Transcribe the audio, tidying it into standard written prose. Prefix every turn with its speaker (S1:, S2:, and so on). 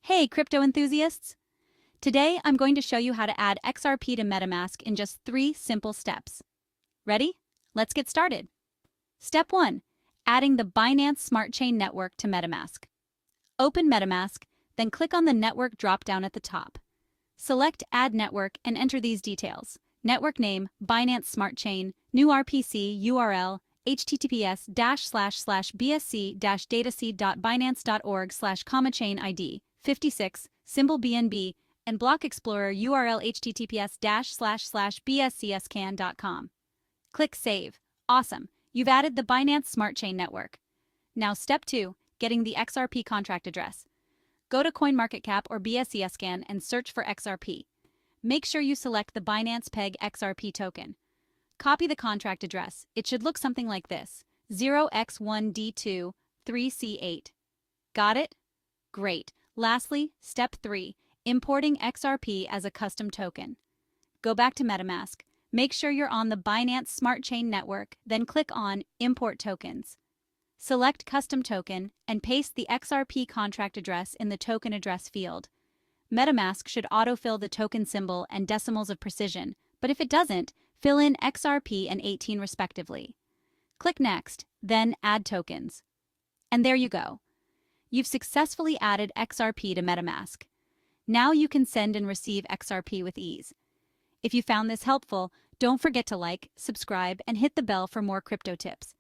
S1: Hey, crypto enthusiasts! Today, I'm going to show you how to add XRP to MetaMask in just 3 simple steps. Ready? Let's get started. Step 1. Adding the Binance Smart Chain network to MetaMask. Open MetaMask, then click on the network drop-down at the top. Select Add Network and enter these details. Network name, Binance Smart Chain, new RPC, URL, https://bsc-dataseed.binance.org/chain ID, 56, symbol BNB, and Block Explorer URL https://bscscan.com. Click Save. Awesome. You've added the Binance Smart Chain network. Now step 2, getting the XRP contract address. Go to CoinMarketCap or BSCScan and search for XRP. Make sure you select the Binance Peg XRP token. Copy the contract address. It should look something like this: 0x1D2-3C8. Got it? Great. Lastly, step 3, importing XRP as a custom token. Go back to MetaMask. Make sure you're on the Binance Smart Chain network, then click on Import Tokens. Select Custom Token and paste the XRP contract address in the token address field. MetaMask should autofill the token symbol and decimals of precision, but if it doesn't, fill in XRP and 18 respectively. Click Next, then Add Tokens. And there you go. You've successfully added XRP to MetaMask. Now you can send and receive XRP with ease. If you found this helpful, don't forget to like, subscribe, and hit the bell for more crypto tips.